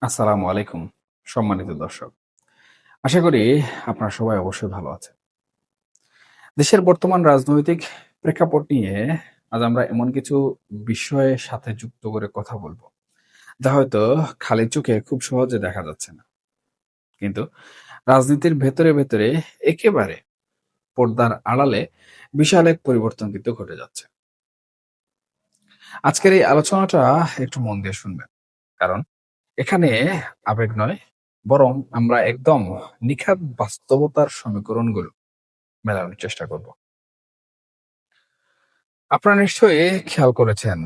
আসসালামু আলাইকুম সম্মানিত দর্শক। আশা করি আপনারা সবাই অবশ্যই ভালো আছেন। দেশের বর্তমান রাজনৈতিক প্রেক্ষাপট নিয়ে আজ আমরা এমন কিছু বিষয়ের সাথে যুক্ত করে কথা বলবো, যা হয়তো খালি চোখে খুব সহজে দেখা যাচ্ছে না। কিন্তু রাজনীতির ভেতরে একেবারে পর্দার আড়ালে বিশাল এক পরিবর্তন কিন্তু ঘটে যাচ্ছে। আজকের এই আলোচনাটা একটু মন দিয়ে শুনবেন। কারণ এখানে আবেগ নয়, বরং আমরা একদম নিখাদ বাস্তবতার সমীকরণগুলো মেলানোর চেষ্টা করব। আপনারা নিশ্চয়ই খেয়াল করেছেন,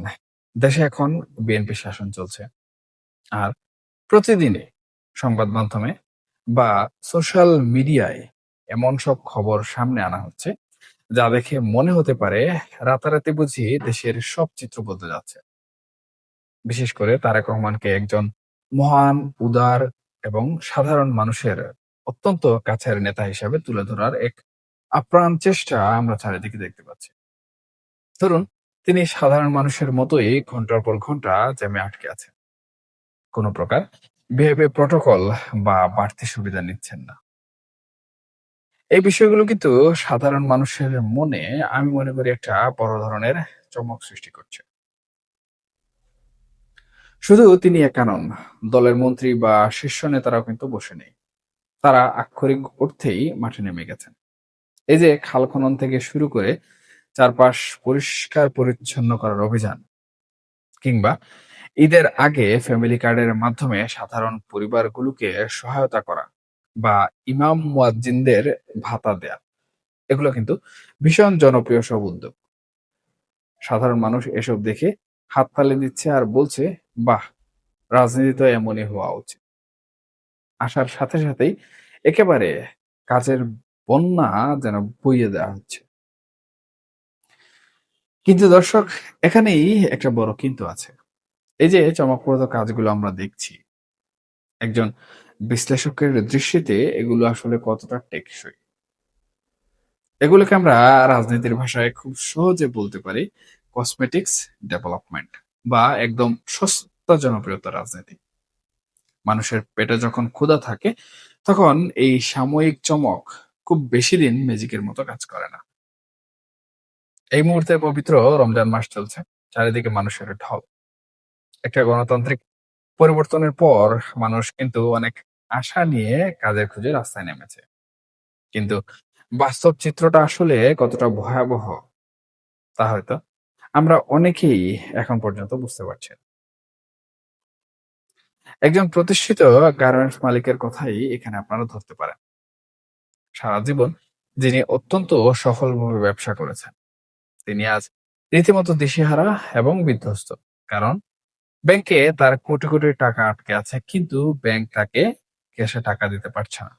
দেশে এখন বিএনপি শাসন চলছে। আর প্রতিদিনই সংবাদ মাধ্যমে বা সোশ্যাল মিডিয়ায় এমন সব খবর সামনে আনা হচ্ছে, যা দেখে মনে হতে পারে রাতারাতি বুঝি দেশের সব চিত্র বদলে যাচ্ছে। বিশেষ করে তারেক রহমানকে একজন মহান, উদার এবং সাধারণ মানুষের অত্যন্ত কাছের নেতা হিসেবে তুলে ধরার এক আপ্রাণ চেষ্টা আমরা চারিদিকে দেখতে পাচ্ছি। ধরুন, তিনি সাধারণ মানুষের মতোই ঘন্টার পর ঘন্টা জ্যামে আটকে আছেন। কোনো প্রকার ভিআইপি প্রটোকল বা বাড়তি সুবিধা নিচ্ছেন না। এই বিষয়গুলো কিন্তু সাধারণ মানুষের মনে, আমি মনে করি, একটা বড় ধরনের চমক সৃষ্টি করছে। শুধু তিনি একা নন, দলের মন্ত্রী বা শীর্ষ নেতারাও কিন্তু বসে নেই। তারা আক্ষরিক অর্থেই মাঠে নেমে গেছেন। এই যে খাল খনন থেকে শুরু করে চারপাশ পরিষ্কার পরিচ্ছন্ন করার অভিযান, কিংবা ঈদের আগে ফ্যামিলি কার্ডের মাধ্যমে সাধারণ পরিবারগুলোকে সহায়তা করা বা ইমাম মুয়াজ্জিনদের ভাতা দেয়া, এগুলো কিন্তু ভীষণ জনপ্রিয় সব উদ্যোগ। সাধারণ মানুষ এসব দেখে হাততালি দিচ্ছে আর বলছে, বাহ, রাজনীতি তো এমনই হওয়া উচিত। আসার সাথে সাথেই একেবারে কাজের বন্যা যেন বইয়ে দেওয়া হচ্ছে। কিন্তু দর্শক, এখানেই একটা বড় কিন্তু আছে। এই যে চমকপ্রদ কাজগুলো আমরা দেখছি, একজন বিশ্লেষকের দৃষ্টিতে এগুলো আসলে কতটা টেকসই? এগুলোকে আমরা রাজনীতির ভাষায় খুব সহজে বলতে পারি কসমেটিক্স ডেভেলপমেন্ট, বা একদম সস্তা জনপ্রিয়তা রাজনীতি। মানুষের পেটে যখন ক্ষুধা থাকে, তখন এই সাময়িক চমক খুব বেশি দিন ম্যাজিকের মতো কাজ করে না। এই মুহূর্তে পবিত্র রমজান মাস চলছে, চারিদিকে মানুষের ঢল। একটা গণতান্ত্রিক পরিবর্তনের পর মানুষ কিন্তু অনেক আশা নিয়ে কাজের খুঁজে রাস্তায় নেমেছে। কিন্তু বাস্তব চিত্রটা আসলে কতটা ভয়াবহ, তা হয়তো আমরা অনেকেই এখন পর্যন্ত বুঝতে পারছি না। একজন প্রতিষ্ঠিত গার্মেন্টস মালিকের কথাই এখানে আপনারা ধরতে পারেন। সারা জীবন যিনি অত্যন্ত সফলভাবে ব্যবসা করেছেন, তিনি আজ রীতিমতো দিশেহারা এবং বিধ্বস্ত। কারণ ব্যাংকে তার কোটি কোটি টাকা আটকে আছে, কিন্তু ব্যাংক তাকে ক্যাশে টাকা দিতে পারছে না।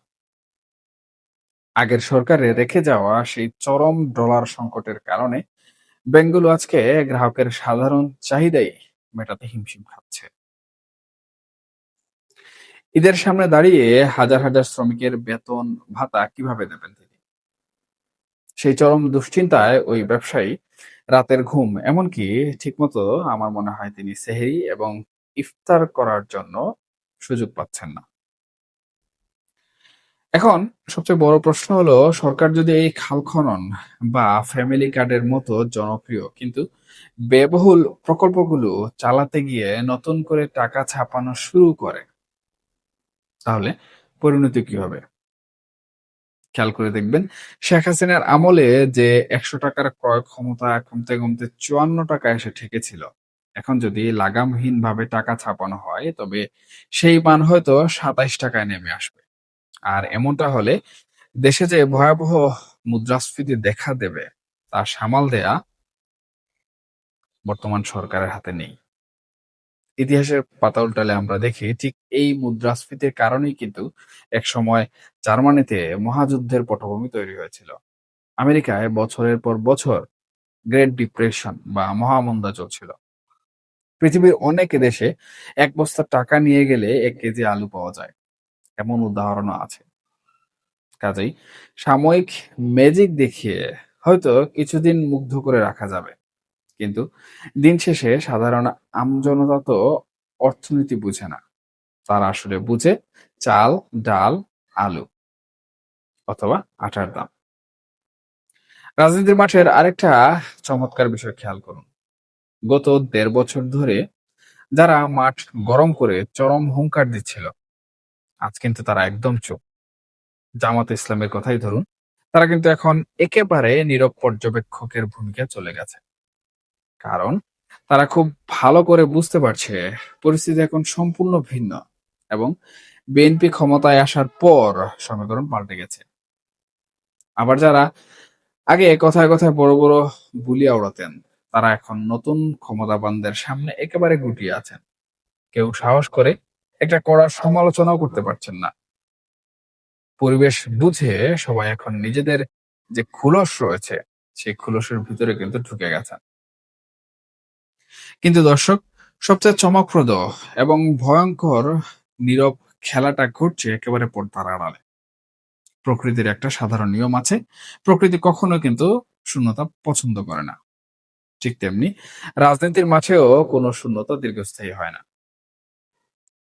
আগের সরকারে রেখে যাওয়া সেই চরম ডলার সংকটের কারণে ব্যাংকগুলো আজকে গ্রাহকের সাধারণ চাহিদাই মেটাতে হিমশিম খাচ্ছে। ঈদের সামনে দাঁড়িয়ে হাজার হাজার শ্রমিকের বেতন ভাতা কিভাবে দেবেন তিনি? সেই চরম দুশ্চিন্তায় ওই ব্যবসায়ী রাতের ঘুম, এমনকি ঠিকমতো, আমার মনে হয়, তিনি সেহরি এবং ইফতার করার জন্য সুযোগ পাচ্ছেন না। এখন সবচেয়ে বড় প্রশ্ন হলো, সরকার যদি এই খাল খনন বা ফ্যামিলি কার্ডের মতো জনপ্রিয় কিন্তু ব্যয়বহুল প্রকল্পগুলো চালাতে গিয়ে নতুন করে টাকা ছাপানো শুরু করে, তাহলে পরিণতি কি হবে? খেয়াল করে দেখবেন, শেখ হাসিনার আমলে যে ১০০ টাকার ক্রয় ক্ষমতা কমতে কমতে ৫৪ টাকায় এসে ঠেকেছিল, এখন যদি লাগামহীনভাবে টাকা ছাপানো হয়, তবে সেই মান হয়তো ২৭ টাকায় নেমে আসবে। আর এমনটা হলে দেশে যে ভয়াবহ মুদ্রাস্ফীতি দেখা দেবে, তা সামাল দেয়া বর্তমান সরকারের হাতে নেই। ইতিহাসের পাতা উল্টালে আমরা দেখি, ঠিক এই মুদ্রাস্ফীতির কারণেই কিন্তু একসময় জার্মানিতে মহাযুদ্ধের পটভূমি তৈরি হয়েছিল। আমেরিকায় বছরের পর বছর গ্রেট ডিপ্রেশন বা মহামন্দা চলছিল। পৃথিবীর অনেক দেশে এক বস্তা টাকা নিয়ে গেলে ১ কেজি আলু পাওয়া যায়, এমন উদাহরণও আছে। কাজেই সাময়িক ম্যাজিক দেখিয়ে হয়তো কিছুদিন মুগ্ধ করে রাখা যাবে, কিন্তু দিন শেষে সাধারণ আমজনতা তো অর্থনীতি বুঝে না। তারা আসলে বুঝে চাল, ডাল, আলু অথবা আটার দাম। রাজনীতির মাঠের আরেকটা চমৎকার বিষয় খেয়াল করুন। গত ১.৫ বছর ধরে যারা মাঠ গরম করে চরম হুংকার দিচ্ছিল, আজ কিন্তু তারা একদম চুপ। জামাত ইসলামের কথাই ধরুন, তারা কিন্তু এখন একেবারে নীরব পর্যবেক্ষকের ভূমিকায় চলে গেছে। কারণ তারা খুব ভালো করে বুঝতে পারছে পরিস্থিতি এখন সম্পূর্ণ ভিন্ন এবং বিএনপি ক্ষমতায় আসার পর সমীকরণ পাল্টে গেছে। আবার যারা আগে কথায় কথায় বড় বড় বুলিয়া উড়াতেন, তারা এখন নতুন ক্ষমতাবানদের সামনে একেবারে গুটিয়ে আছেন। কেউ সাহস করে একটা কড়া সমালোচনাও করতে পারছেন না। পরিবেশ বুঝে সবাই এখন নিজেদের যে খুলস রয়েছে, সেই খুলসের ভিতরে কিন্তু ঢুকে গেছেন। কিন্তু দর্শক, সবচেয়ে চমকপ্রদ এবং ভয়ঙ্কর নীরব খেলাটা ঘটছে একেবারে পর্দার আড়ালে। প্রকৃতির একটা সাধারণ নিয়ম আছে, প্রকৃতি কখনো কিন্তু শূন্যতা পছন্দ করে না। ঠিক তেমনি রাজনীতির মাঠেও কোনো শূন্যতা দীর্ঘস্থায়ী হয় না।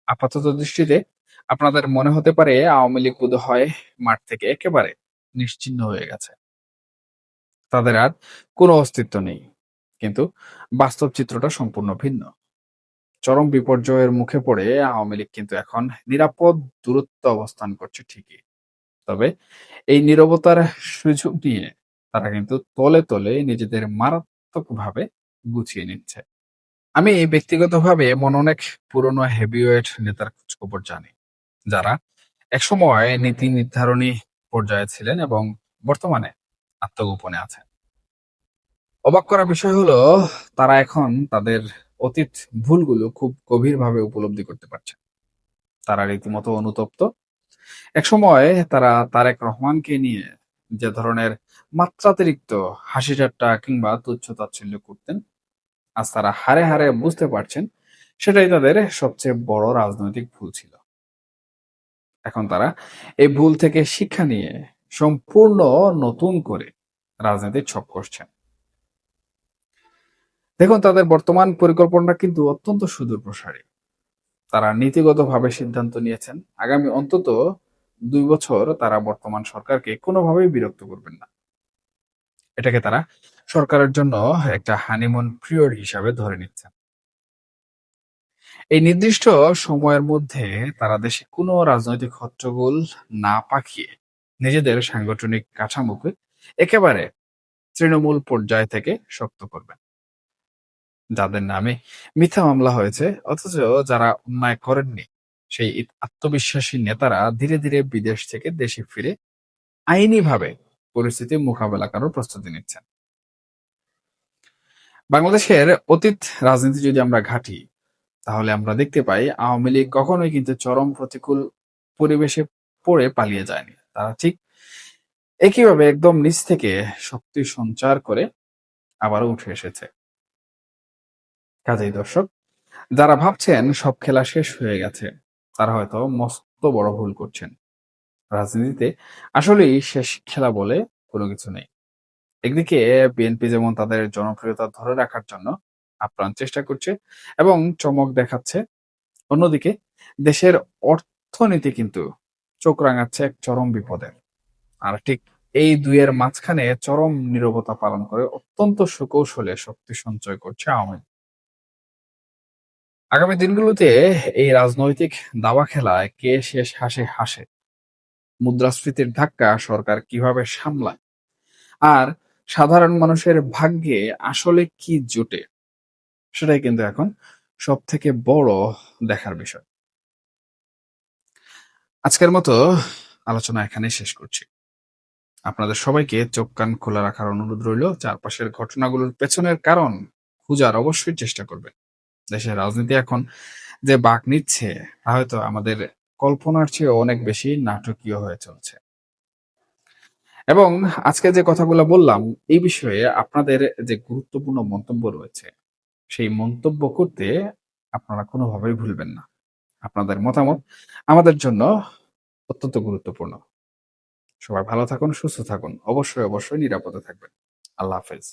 আপাতত দৃষ্টিতে আপনাদের মনে হতে পারে আওয়ামী লীগ বোধহয় মাঠ থেকে একেবারে নিশ্চিহ্ন হয়ে গেছে, তাদের আর কোনো অস্তিত্ব নেই। কিন্তু বাস্তব চিত্রটা সম্পূর্ণ ভিন্ন। চরম বিপর্যয়ের মুখে পড়ে আওয়ামী লীগ কিন্তু এখন নিরাপদ দূরত্ব অবস্থান করছে ঠিকই, তবে এই নীরবতার সুযোগ নিয়ে তারা কিন্তু তলে তলে নিজেদের মারাত্মকভাবে গুছিয়ে নিচ্ছে। আমি ব্যক্তিগতভাবে এমন অনেক পুরনো হেভিওয়েট নেতার খোঁজখবর জানি, যারা একসময় নীতি নির্ধারণী পর্যায়ে ছিলেন এবং বর্তমানে আত্মগোপনে আছেন। অবাক করার বিষয় হলো, তারা এখন তাদের অতীত ভুলগুলো খুব গভীরভাবে উপলব্ধি করতে পারছে। তারা রীতিমতো অনুতপ্ত। একসময় তারা তারেক রহমানকে নিয়ে যে ধরনের মাত্রাতিরিক্ত হাসি ঠাট্টা কিংবা তুচ্ছ তাচ্ছিল্য করতেন, আজ তারা হাড়ে হাড়ে বুঝতে পারছেন সেটাই তাদের সবচেয়ে বড় রাজনৈতিক ভুল ছিল। এখন তারা এই ভুল থেকে শিক্ষা নিয়ে সম্পূর্ণ নতুন করে রাজনীতির ছক কষছেন। দেখুন, তাদের বর্তমান পরিকল্পনাটা কিন্তু অত্যন্ত সুদূর প্রসারী। তারা নীতিগতভাবে সিদ্ধান্ত নিয়েছেন আগামী অন্তত ২ বছর তারা বর্তমান সরকারকে কোনোভাবেই বিরক্ত করবেন না। এটাকে তারা সরকারের জন্য একটা হানিমুন পিরিয়ড হিসাবে ধরে নিচ্ছেন। এই নির্দিষ্ট সময়ের মধ্যে তারা দেশে কোনো রাজনৈতিক হট্টগোল না পাকিয়ে নিজেদের সাংগঠনিক কাঠামোকে একেবারে তৃণমূল পর্যায় থেকে শক্ত করবেন। যাদের নামে মিথ্যা মামলা হয়েছে অথচ যারা অন্যায় করেননি, সেই আত্মবিশ্বাসী নেতারা ধীরে ধীরে বিদেশ থেকে দেশে ফিরে আইনিভাবে পরিস্থিতি মোকাবেলা করার প্রস্তুতি নিচ্ছেন। বাংলাদেশের অতীত রাজনীতি যদি আমরা ঘাঁটি, তাহলে আমরা দেখতে পাই আওয়ামী লীগ কখনোই কিন্তু চরম প্রতিকূল পরিবেশে পড়ে পালিয়ে যায়নি। তারা ঠিক একইভাবে একদম নিচ থেকে শক্তি সঞ্চার করে আবারও উঠে এসেছে। কাজেই দর্শক, যারা ভাবছেন সব খেলা শেষ হয়ে গেছে, তারা হয়তো মস্ত বড় ভুল করছেন। রাজনীতিতে আসলেই শেষ খেলা বলে কোনো কিছু নেই। একদিকে বিএনপি যেমন তাদের জনপ্রিয়তা ধরে রাখার জন্য আপ্রাণ চেষ্টা করছে এবং চমক দেখাচ্ছে, অন্যদিকে দেশের অর্থনীতি কিন্তু চোখ রাঙাচ্ছে এক চরম বিপদে। আর ঠিক এই দুইয়ের মাঝখানে চরম নীরবতা পালন করে অত্যন্ত সুকৌশলে শক্তি সঞ্চয় করছে আওয়ামী লীগ। আগামী দিনগুলোতে এই রাজনৈতিক দাবা খেলায় কে শেষ হাসে হাসে, মুদ্রাস্ফীতির ধাক্কা সরকার কিভাবে সামলায়, আর সাধারণ মানুষের ভাগ্যে আসলে কি জোটে, সেটাই কিন্তু এখন সব থেকে বড় দেখার বিষয়। আজকের মতো আলোচনা এখানেই শেষ করছি। আপনাদের সবাইকে চোখ কান খোলা রাখার অনুরোধ রইল। চারপাশের ঘটনাগুলোর পেছনের কারণ খুঁজার অবশ্যই চেষ্টা করবেন। দেশের রাজনীতি এখন যে বাঁক নিচ্ছে, তা হয়তো আমাদের কল্পনার চেয়ে অনেক বেশি নাটকীয় হয়ে চলছে। এবং আজকে যে কথাগুলো বললাম, এই বিষয়ে আপনাদের যে গুরুত্বপূর্ণ মন্তব্য রয়েছে, সেই মন্তব্য করতে আপনারা কোনোভাবেই ভুলবেন না। আপনাদের মতামত আমাদের জন্য অত্যন্ত গুরুত্বপূর্ণ। সবাই ভালো থাকুন, সুস্থ থাকুন। অবশ্যই নিরাপদে থাকবেন। আল্লাহ হাফেজ।